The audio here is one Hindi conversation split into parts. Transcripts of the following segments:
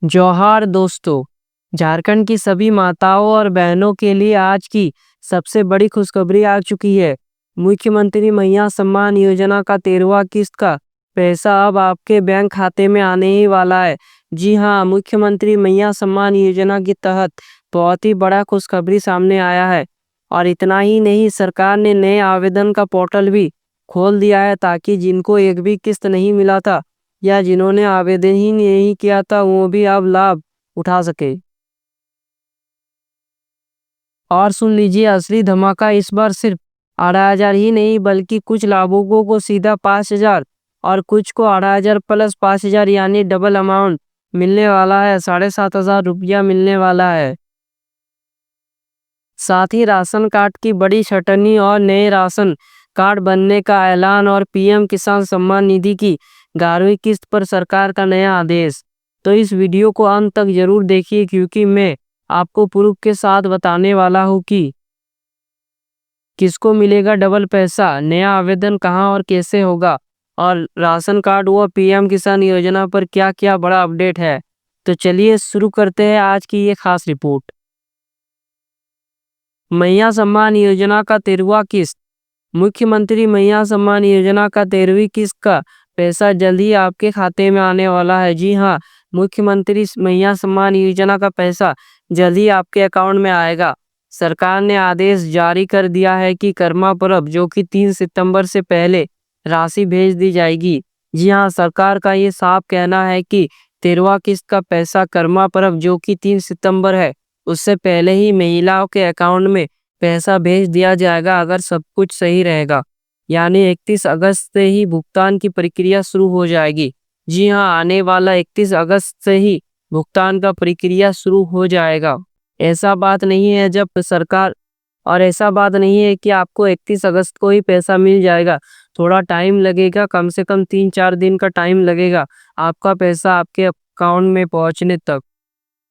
जोहार दोस्तों। झारखंड की सभी माताओं और बहनों के लिए आज की सबसे बड़ी खुशखबरी आ चुकी है। मुख्यमंत्री मैया सम्मान योजना का 13वां किस्त का पैसा अब आपके बैंक खाते में आने ही वाला है। जी हां, मुख्यमंत्री मैया सम्मान योजना के तहत बहुत ही बड़ा खुशखबरी सामने आया है। और इतना ही नहीं, सरकार ने नए आवेदन का पोर्टल भी खोल दिया है ताकि जिनको एक भी किस्त नहीं मिला था या जिन्होंने आवेदन ही नहीं किया था वो भी अब लाभ उठा सके। और सुन लीजिए, असली धमाका इस बार सिर्फ 18,000 ही नहीं बल्कि कुछ लाभुकों को सीधा 5,000 और कुछ को 18,000 प्लस 5,000 यानी डबल अमाउंट मिलने वाला है। 7,500 रुपया मिलने वाला है। साथ ही राशन कार्ड की बड़ी छटनी और नए राशन कार्ड बनने का ऐलान और पीएम किसान सम्मान निधि की 11वीं किस्त पर सरकार का नया आदेश। तो इस वीडियो को अंत तक जरूर देखिए क्योंकि मैं आपको प्रूफ के साथ बताने वाला हूँ कि किसको मिलेगा डबल पैसा, नया आवेदन कहाँ और कैसे होगा और राशन कार्ड व पीएम किसान योजना पर क्या क्या बड़ा अपडेट है। तो चलिए शुरू करते हैं आज की ये खास रिपोर्ट। मैया सम्मान योजना का 13वां किस्त। मुख्यमंत्री मैया सम्मान योजना का 13वीं किस्त का पैसा जल्द ही आपके खाते में आने वाला है। जी हां, मुख्यमंत्री मैया सम्मान योजना का पैसा जल्द ही आपके अकाउंट में आएगा। सरकार ने आदेश जारी कर दिया है कि कर्मा परब जो कि 3 सितंबर से पहले राशि भेज दी जाएगी। जी हां, सरकार का ये साफ कहना है कि 13वां किस्त का पैसा कर्मा परब जो कि 3 सितंबर है उससे पहले ही महिलाओं के अकाउंट में पैसा भेज दिया जाएगा अगर सब कुछ सही रहेगा। यानी 31 अगस्त से ही भुगतान की प्रक्रिया शुरू हो जाएगी। जी हां, आने वाला 31 अगस्त से ही भुगतान का प्रक्रिया शुरू हो जाएगा। ऐसा बात नहीं है जब सरकार और ऐसा बात नहीं है कि आपको 31 अगस्त को ही पैसा मिल जाएगा। थोड़ा टाइम लगेगा, कम से कम 3-4 दिन का टाइम लगेगा आपका पैसा आपके अकाउंट में पहुंचने तक।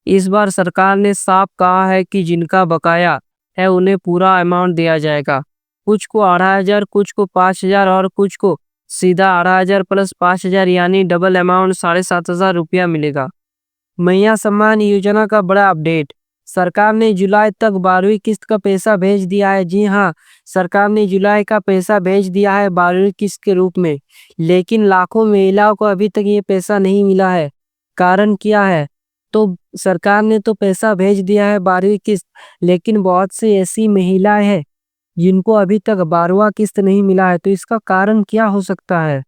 इस बार सरकार ने साफ कहा है कि जिनका बकाया है उन्हें पूरा अमाउंट दिया जाएगा। कुछ को 18,000, कुछ को 5,000 और कुछ को सीधा 18,000 प्लस 5,000 यानी डबल अमाउंट 7,500 रुपया मिलेगा। मैया सम्मान योजना का बड़ा अपडेट। सरकार ने जुलाई तक 12वीं किस्त का पैसा भेज दिया है। जी हाँ, सरकार ने जुलाई का पैसा भेज दिया है 12वीं किस्त के रूप में। लेकिन लाखों महिलाओं को अभी तक ये पैसा नहीं मिला है। कारण क्या है? तो सरकार ने तो पैसा भेज दिया है 12वीं किस्त, लेकिन बहुत सी ऐसी महिलाएं हैं जिनको अभी तक 12वां किस्त नहीं मिला है। तो इसका कारण क्या हो सकता है?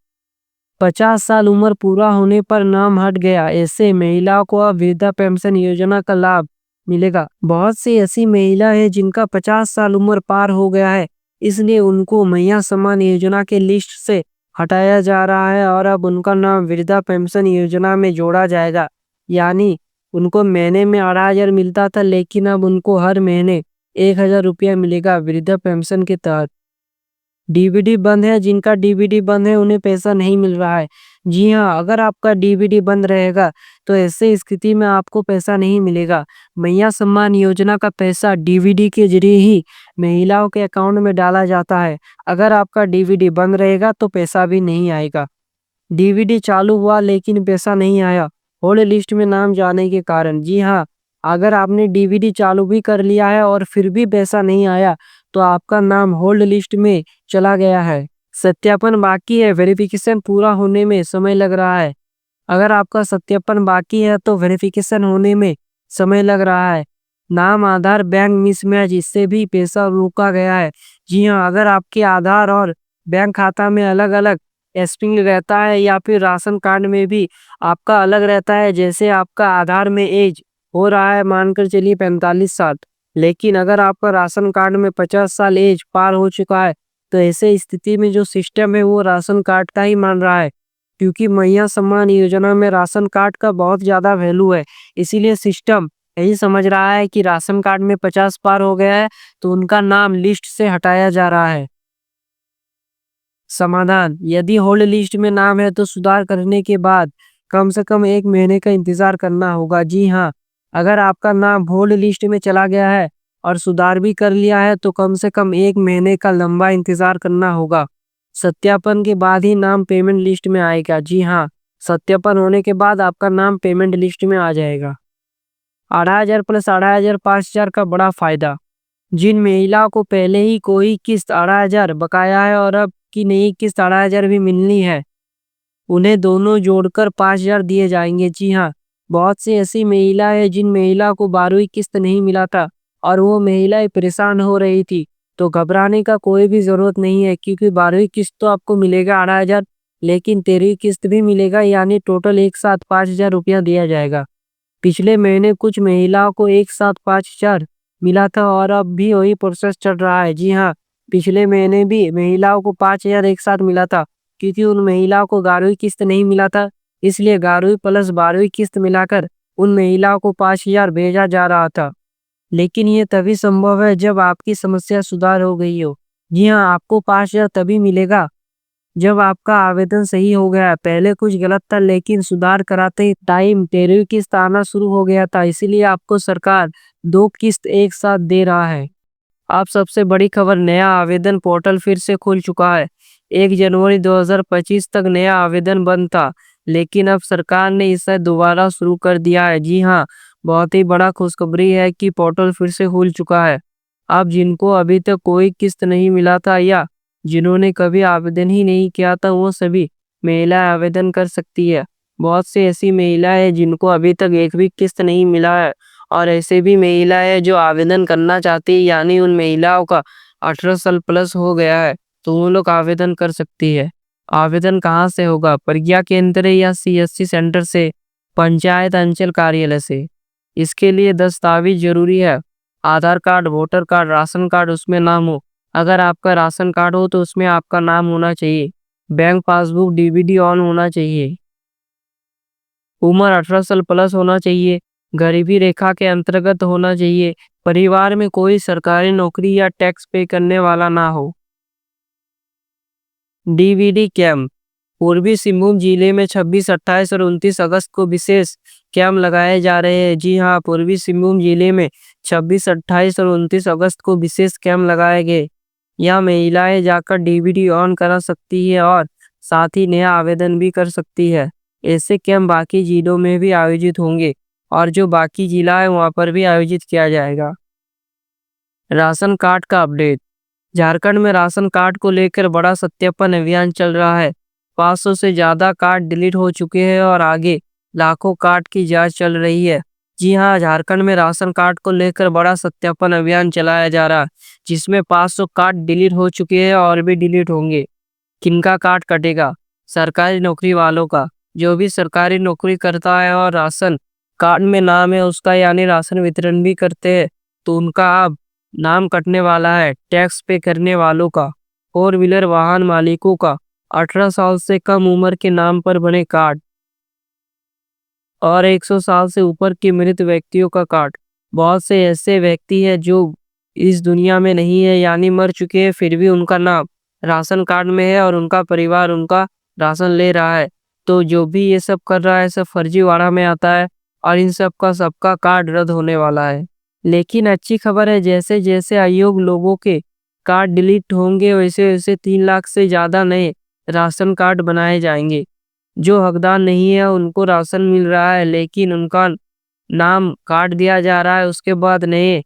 50 साल उम्र पूरा होने पर नाम हट गया, ऐसे महिलाओं को अब वृद्धा पेंशन योजना का लाभ मिलेगा। बहुत सी ऐसी महिला है जिनका 50 साल उम्र पार हो गया है, इसलिए उनको मैया सम्मान योजना के लिस्ट से हटाया जा रहा है और अब उनका नाम वृद्धा पेंशन योजना में जोड़ा जाएगा। यानी उनको महीने में 18,000 मिलता था, लेकिन अब उनको हर महीने 1,000 रुपया मिलेगा वृद्धा पेंशन के तहत। डीबीडी बंद है, जिनका डीबीडी बंद है उन्हें पैसा नहीं मिल रहा है। जी हाँ, अगर आपका डीबीडी बंद रहेगा तो ऐसे स्थिति में आपको पैसा नहीं मिलेगा। मैया सम्मान योजना का पैसा डीबीडी के जरिए ही महिलाओं के अकाउंट में डाला जाता है। अगर आपका डीबीडी बंद रहेगा तो पैसा भी नहीं आएगा। डीबीडी चालू हुआ लेकिन पैसा नहीं आया, होल्ड लिस्ट में नाम जाने के कारण। जी हाँ, अगर आपने डीबीडी चालू भी कर लिया है और फिर भी पैसा नहीं आया तो आपका नाम होल्ड लिस्ट में चला गया है। सत्यापन बाकी है, वेरिफिकेशन पूरा होने में समय लग रहा है। अगर आपका सत्यापन बाकी है तो वेरिफिकेशन होने में समय लग रहा है। नाम, आधार, बैंक मिसमैच, इससे भी पैसा रोका गया है। जी हाँ, अगर आपके आधार और बैंक खाता में अलग अलग स्ट्रिंग रहता है या फिर राशन कार्ड में भी आपका अलग रहता है, जैसे आपका आधार में एज हो रहा है मानकर चलिए 45 साल, लेकिन अगर आपका राशन कार्ड में 50 साल एज पार हो चुका है तो ऐसे स्थिति में जो सिस्टम है वो राशन कार्ड का ही मान रहा है, क्योंकि मैया सम्मान योजना में राशन कार्ड का बहुत ज़्यादा वैल्यू है। इसीलिए सिस्टम यही समझ रहा है कि राशन कार्ड में 50 पार हो गया है तो उनका नाम लिस्ट से हटाया जा रहा है। समाधान: यदि होल्ड लिस्ट में नाम है तो सुधार करने के बाद कम से कम 1 महीने का इंतजार करना होगा। जी हाँ, अगर आपका नाम होल्ड लिस्ट में चला गया है और सुधार भी कर लिया है तो कम से कम 1 महीने का लंबा इंतजार करना होगा। सत्यापन के बाद ही नाम पेमेंट लिस्ट में आएगा। जी हाँ, सत्यापन होने के बाद आपका नाम पेमेंट लिस्ट में आ जाएगा। 18,000 प्लस 18,000 5,000 का बड़ा फायदा। जिन महिलाओं को पहले ही कोई किस्त 18,000 बकाया है और अब की नई किस्त 18,000 भी मिलनी है, उन्हें दोनों जोड़कर 5,000 दिए जाएंगे। जी हाँ, बहुत सी ऐसी महिला है जिन महिला को 12वीं किस्त नहीं मिला था और वो महिलाएं परेशान हो रही थी। तो घबराने का कोई भी जरूरत नहीं है, क्योंकि 12वीं किस्त तो आपको मिलेगा 18,000, लेकिन 13वीं किस्त भी मिलेगा, यानी टोटल एक साथ 5,000 रुपया दिया जाएगा। पिछले महीने कुछ महिलाओं को एक साथ 5,000 मिला था और अब भी वही प्रोसेस चल रहा है। जी हाँ, पिछले महीने भी महिलाओं को 5,000 एक साथ मिला था, क्योंकि उन महिलाओं को 11वीं किस्त नहीं मिला था, इसलिए 11वीं प्लस 12वीं किस्त मिलाकर उन महिलाओं को 5,000 भेजा जा रहा था। लेकिन ये तभी संभव है जब आपकी समस्या सुधार हो गई हो। जी हाँ, आपको 5,000 तभी मिलेगा जब आपका आवेदन सही हो गया। पहले कुछ गलत था, लेकिन सुधार कराते टाइम 13वीं किस्त आना शुरू हो गया था, इसीलिए आपको सरकार 2 किस्त एक साथ दे रहा है। अब सबसे बड़ी खबर, नया आवेदन पोर्टल फिर से खुल चुका है। 1 जनवरी 2025 तक नया आवेदन बंद था, लेकिन अब सरकार ने इसे दोबारा शुरू कर दिया है। जी हाँ, बहुत ही बड़ा खुशखबरी है कि पोर्टल फिर से खुल चुका है। अब जिनको अभी तक कोई किस्त नहीं मिला था या जिन्होंने कभी आवेदन ही नहीं किया था, वो सभी महिलाएं आवेदन कर सकती है। बहुत सी ऐसी महिलाएं हैं जिनको अभी तक एक भी किस्त नहीं मिला है, और ऐसे भी महिलाएं हैं जो आवेदन करना चाहती है, यानी उन महिलाओं का 18 साल प्लस हो गया है, तो वो लोग आवेदन कर सकती है। आवेदन कहाँ से होगा? प्रज्ञा केंद्र या CSC सेंटर से, पंचायत अंचल कार्यालय से। इसके लिए दस्तावेज जरूरी है, Aadhaar card, voter card, ration card उसमें नाम हो। अगर आपका राशन कार्ड हो तो उसमें आपका नाम होना चाहिए। बैंक पासबुक DVD ऑन होना चाहिए। उम्र 18 साल प्लस होना चाहिए। गरीबी रेखा के अंतर्गत होना चाहिए। परिवार में कोई सरकारी नौकरी या टैक्स पे करने वाला ना हो। DVD कैंप, पूर्वी सिंहभूम जिले में 26, 28 और 29 अगस्त को विशेष कैंप लगाए जा रहे हैं। जी हाँ, पूर्वी सिंहभूम जिले में 26, 28 और 29 अगस्त को विशेष कैंप लगाए गए। यहाँ महिलाएं जाकर DVD ऑन करा सकती है और साथ ही नया आवेदन भी कर सकती है। ऐसे कैंप बाकी जिलों में भी आयोजित होंगे, और जो बाकी जिला है वहाँ पर भी आयोजित किया जाएगा। राशन कार्ड का अपडेट, झारखंड में राशन कार्ड को लेकर बड़ा सत्यापन अभियान चल रहा है। 500 से ज्यादा कार्ड डिलीट हो चुके हैं और आगे लाखों कार्ड की जांच चल रही है। जी हाँ, झारखंड में राशन कार्ड को लेकर बड़ा सत्यापन अभियान चलाया जा रहा है, जिसमें 500 कार्ड डिलीट हो चुके हैं और भी डिलीट होंगे। किनका कार्ड कटेगा? सरकारी नौकरी वालों का। जो भी सरकारी नौकरी करता है और राशन कार्ड में नाम है उसका, यानी राशन वितरण भी करते हैं, तो उनका अब नाम कटने वाला है। टैक्स पे करने वालों का, 4 व्हीलर वाहन मालिकों का, 18 साल से कम उम्र के नाम पर बने कार्ड, और 100 साल से ऊपर के मृत व्यक्तियों का कार्ड। बहुत से ऐसे व्यक्ति हैं जो इस दुनिया में नहीं है, यानी मर चुके हैं, फिर भी उनका नाम राशन कार्ड में है और उनका परिवार उनका राशन ले रहा है। तो जो भी ये सब कर रहा है सब फर्जीवाड़ा में आता है, और इन सब का सबका कार्ड रद्द होने वाला है। लेकिन अच्छी खबर है, जैसे जैसे आयोग लोगों के कार्ड डिलीट होंगे वैसे वैसे 3 लाख से ज़्यादा नए राशन कार्ड बनाए जाएंगे। जो हकदार नहीं है उनको राशन मिल रहा है, लेकिन उनका नाम काट दिया जा रहा है। उसके बाद नए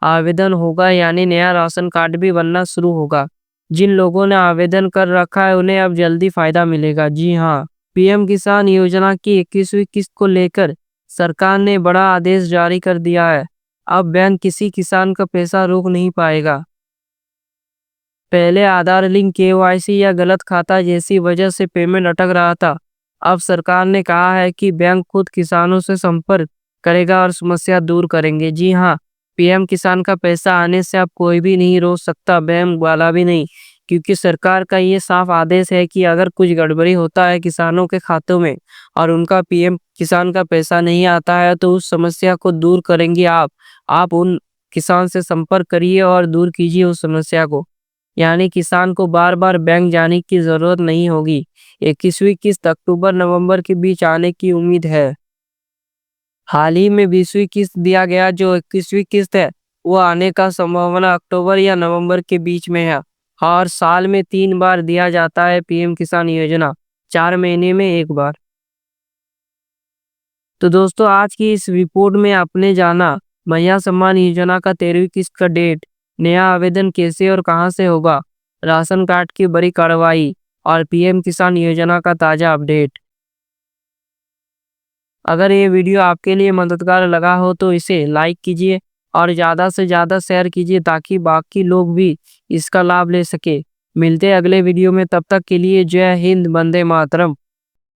आवेदन होगा, यानी नया राशन कार्ड भी बनना शुरू होगा। जिन लोगों ने आवेदन कर रखा है उन्हें अब जल्दी फायदा मिलेगा। जी हाँ, PM किसान योजना की 21वीं किस्त को लेकर सरकार ने बड़ा आदेश जारी कर दिया है। अब बैंक किसी किसान का पैसा रोक नहीं पाएगा। पहले आधार लिंक, KYC या गलत खाता जैसी वजह से पेमेंट अटक रहा था। अब सरकार ने कहा है कि बैंक खुद किसानों से संपर्क करेगा और समस्या दूर करेंगे। जी हाँ, PM किसान का पैसा आने से अब कोई भी नहीं रोक सकता, बैंक वाला भी नहीं, क्योंकि सरकार का ये साफ आदेश है कि अगर कुछ गड़बड़ी होता है किसानों के खातों में और उनका PM किसान का पैसा नहीं आता है, तो उस समस्या को दूर करेंगे आप उन किसान से संपर्क करिए और दूर कीजिए उस समस्या को। यानी किसान को बार बार बैंक जाने की जरूरत नहीं होगी। 21वीं किस्त अक्टूबर नवंबर के बीच आने की उम्मीद है। हाल ही में 20वीं किस्त दिया गया, जो 21वीं किस्त है वो आने का संभावना अक्टूबर या नवंबर के बीच में है। और साल में 3 बार दिया जाता है PM किसान योजना, 4 महीने में एक बार। तो दोस्तों आज की इस रिपोर्ट में आपने जाना महिला सम्मान योजना का 13वीं किस्त का डेट, नया आवेदन कैसे और कहां से होगा, राशन कार्ड की बड़ी कार्रवाई और पीएम किसान योजना का ताजा अपडेट। अगर ये वीडियो आपके लिए मददगार लगा हो तो इसे लाइक कीजिए और ज़्यादा से ज़्यादा शेयर कीजिए ताकि बाकी लोग भी इसका लाभ ले सके। मिलते हैं अगले वीडियो में, तब तक के लिए जय हिंद, वंदे मातरम।